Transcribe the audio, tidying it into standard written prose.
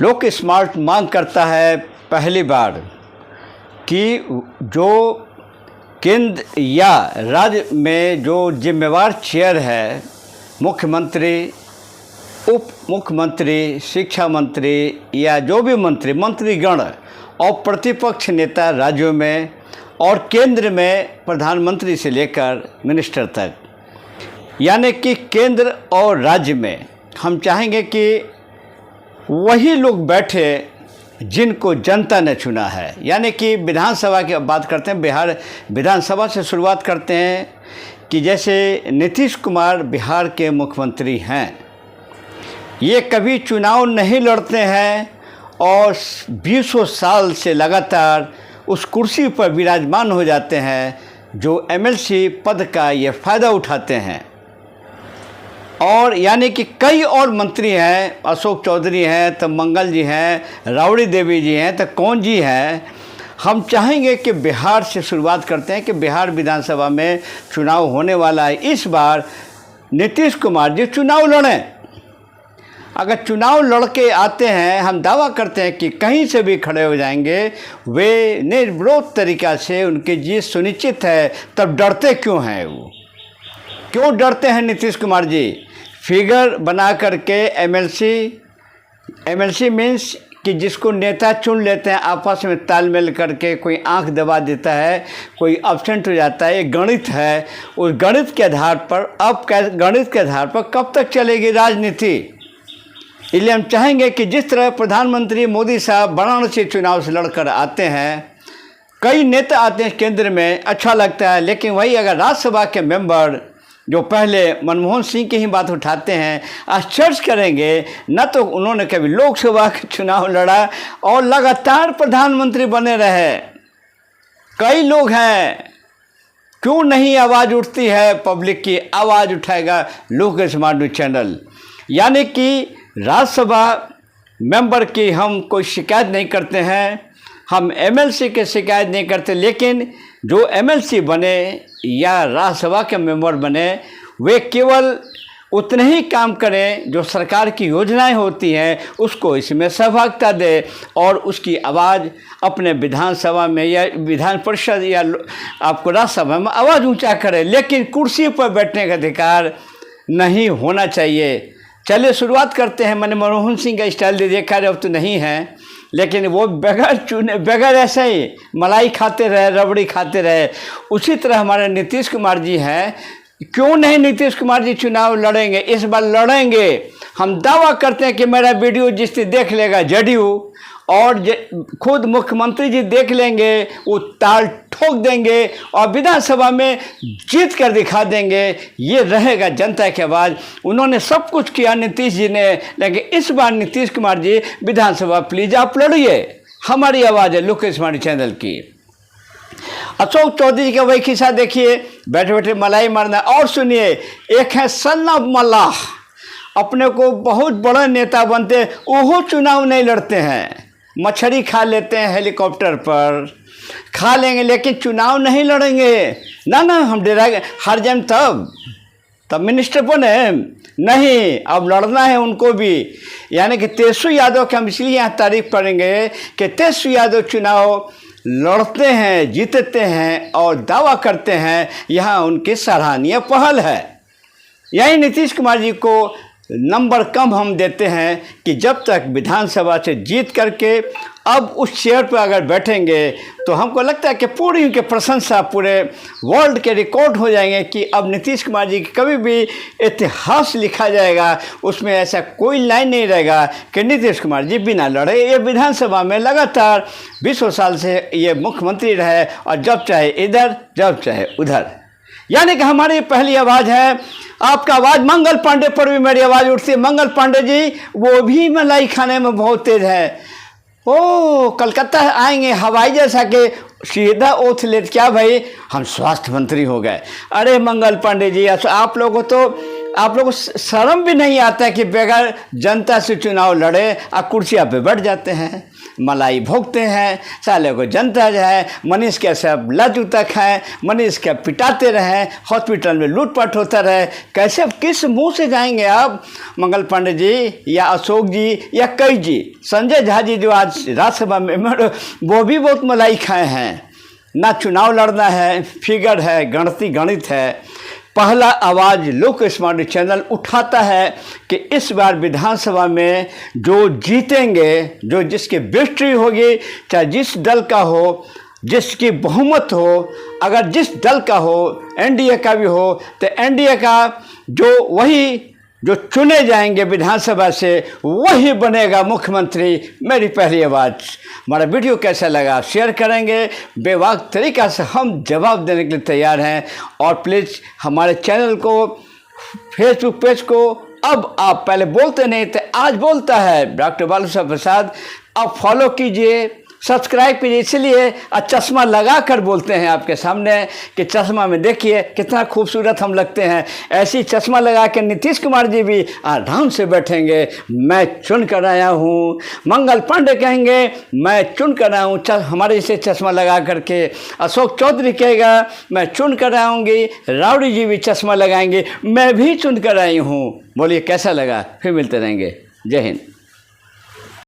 लोक स्मार्ट मांग करता है पहली बार कि जो केंद्र या राज्य में जो जिम्मेवार चेयर है, मुख्यमंत्री, उप मुख्यमंत्री, शिक्षा मंत्री या जो भी मंत्रीगण और प्रतिपक्ष नेता राज्यों में और केंद्र में प्रधानमंत्री से लेकर मिनिस्टर तक, यानी कि केंद्र और राज्य में हम चाहेंगे कि वही लोग बैठे जिनको जनता ने चुना है। यानी कि विधानसभा की बात करते हैं, बिहार विधानसभा से शुरुआत करते हैं कि जैसे नीतीश कुमार बिहार के मुख्यमंत्री हैं, ये कभी चुनाव नहीं लड़ते हैं और 20 साल से लगातार उस कुर्सी पर विराजमान हो जाते हैं, जो एमएलसी पद का ये फ़ायदा उठाते हैं। और यानी कि कई और मंत्री हैं, अशोक चौधरी हैं, तो मंगल जी हैं, राबड़ी देवी जी हैं, तो कौन जी हैं। हम चाहेंगे कि बिहार से शुरुआत करते हैं कि बिहार विधानसभा में चुनाव होने वाला है। इस बार नीतीश कुमार जी चुनाव लड़ें। अगर चुनाव लड़के आते हैं, हम दावा करते हैं कि कहीं से भी खड़े हो जाएंगे, वे निर्विरोध तरीक़ा से उनकी जीत सुनिश्चित है। तब डरते क्यों हैं? वो क्यों डरते हैं नीतीश कुमार जी? फिगर बना करके एमएलसी मीन्स कि जिसको नेता चुन लेते हैं आपस में तालमेल करके, कोई आंख दबा देता है, कोई एब्सेंट हो जाता है, ये गणित है। उस गणित के आधार पर गणित के आधार पर कब तक चलेगी राजनीति? इसलिए हम चाहेंगे कि जिस तरह प्रधानमंत्री मोदी साहब वाराणसी चुनाव से लड़कर आते हैं, कई नेता आते हैं केंद्र में, अच्छा लगता है। लेकिन वही अगर राज्यसभा के मेंबर जो पहले मनमोहन सिंह की ही बात उठाते हैं, आश्चर्य करेंगे, न तो उन्होंने कभी लोकसभा का चुनाव लड़ा और लगातार प्रधानमंत्री बने रहे। कई लोग हैं, क्यों नहीं आवाज़ उठती है पब्लिक की? आवाज़ उठाएगा लोक स्मार्ट न्यूज़ चैनल। यानी कि राज्यसभा मेंबर की हम कोई शिकायत नहीं करते हैं, हम एमएलसी की शिकायत नहीं करते, लेकिन जो एमएलसी बने या राज्यसभा के मेंबर बने, वे केवल उतने ही काम करें जो सरकार की योजनाएं होती हैं, उसको इसमें सहभागिता दे और उसकी आवाज़ अपने विधानसभा में या विधान परिषद या आपको राज्यसभा में आवाज़ ऊंचा करे। लेकिन कुर्सी पर बैठने का अधिकार नहीं होना चाहिए। चलिए शुरुआत करते हैं। मैंने मनमोहन सिंह का स्टाइल दे देखा, अब तो नहीं है, लेकिन वो बगैर ऐसे ही मलाई खाते रहे, रबड़ी खाते रहे। उसी तरह हमारे नीतीश कुमार जी हैं, क्यों नहीं नीतीश कुमार जी चुनाव लड़ेंगे? इस बार लड़ेंगे। हम दावा करते हैं कि मेरा वीडियो जिसने देख लेगा जदयू और खुद मुख्यमंत्री जी देख लेंगे, वो ताल ठोक देंगे और विधानसभा में जीत कर दिखा देंगे। ये रहेगा जनता की आवाज़। उन्होंने सब कुछ किया नीतीश जी ने, लेकिन इस बार नीतीश कुमार जी विधानसभा प्लीज़ आप लड़िए। हमारी आवाज़ है लोक स्मार्ट चैनल की। अशोक चौधरी का वही किस्सा देखिए, बैठे बैठे मलाई मारना। और सुनिए, एक है सन्ना मल्लाह, अपने को बहुत बड़ा नेता बनते, वो चुनाव नहीं लड़ते हैं, मछली खा लेते हैं हेलीकॉप्टर पर, खा लेंगे लेकिन चुनाव नहीं लड़ेंगे। ना हम डरा हार जाए तब मिनिस्टर बने नहीं, अब लड़ना है उनको भी। यानी कि तेजस्वी यादव की हम इसलिए यहाँ तारीफ करेंगे कि तेजस्वी यादव चुनाव लड़ते हैं, जीतते हैं और दावा करते हैं, यहाँ उनकी सराहनीय पहल है। यही नीतीश कुमार जी को नंबर कम हम देते हैं कि जब तक विधानसभा से जीत करके अब उस चेयर पर अगर बैठेंगे तो हमको लगता है कि पूरी उनकी प्रशंसा पूरे वर्ल्ड के रिकॉर्ड हो जाएंगे कि अब नीतीश कुमार जी की कभी भी इतिहास लिखा जाएगा, उसमें ऐसा कोई लाइन नहीं रहेगा कि नीतीश कुमार जी बिना लड़े ये विधानसभा में लगातार 20 साल से ये मुख्यमंत्री रहे और जब चाहे इधर जब चाहे उधर। यानी कि हमारी पहली आवाज़ है। आपका आवाज़ मंगल पांडे पर भी मेरी आवाज़ उठती है। मंगल पांडे जी वो भी मलाई खाने में बहुत तेज़ है। ओ कलकत्ता आएंगे हवाई जैसा के सीधा ओथ लेते, क्या भाई हम स्वास्थ्य मंत्री हो गए। अरे मंगल पांडे जी, आप लोगों तो आप लोगों को शर्म भी नहीं आता कि बगैर जनता से चुनाव लड़े और कुर्सियाँ पे बैठ जाते हैं, मलाई भोगते हैं। साले को जनता जो है मनीष के सब लजूता खाएँ, मनीष के पिटाते रहें, हॉस्पिटल में लूटपाट होता रहे। कैसे किस मुंह से जाएंगे आप? मंगल पांडे जी या अशोक जी या कई जी, संजय झा जी जो आज राज्यसभा में वो भी बहुत मलाई खाए हैं। ना चुनाव लड़ना है, फिगर है, गणित है। पहला आवाज़ लोक स्मार्ट चैनल उठाता है कि इस बार विधानसभा में जो जीतेंगे, जो जिसकी विक्ट्री होगी, चाहे जिस दल का हो, जिसकी बहुमत हो, अगर जिस दल का हो, एनडीए का भी हो, तो एनडीए का जो चुने जाएंगे विधानसभा से वही बनेगा मुख्यमंत्री। मेरी पहली आवाज़। हमारा वीडियो कैसा लगा शेयर करेंगे, बेवाक तरीक़ा से हम जवाब देने के लिए तैयार हैं। और प्लीज़ हमारे चैनल को, फेसबुक पेज को अब आप पहले बोलते नहीं थे, आज बोलता है डॉक्टर बालू साहब प्रसाद, आप फॉलो कीजिए, सब्सक्राइब कीजिए। इसलिए चश्मा लगा कर बोलते हैं आपके सामने कि चश्मा में देखिए कितना खूबसूरत हम लगते हैं। ऐसी चश्मा लगा के नीतीश कुमार जी भी आराम से बैठेंगे। मैं चुन कर आया हूँ, मंगल पांडे कहेंगे मैं चुन कर आया हूँ, हमारे जैसे चश्मा लगा करके। अशोक चौधरी कहेगा मैं चुन कर आऊँगी, रावड़ी जी भी चश्मा लगाएंगे, मैं भी चुन कर आई हूँ। बोलिए कैसा लगा? फिर मिलते रहेंगे। जय हिंद।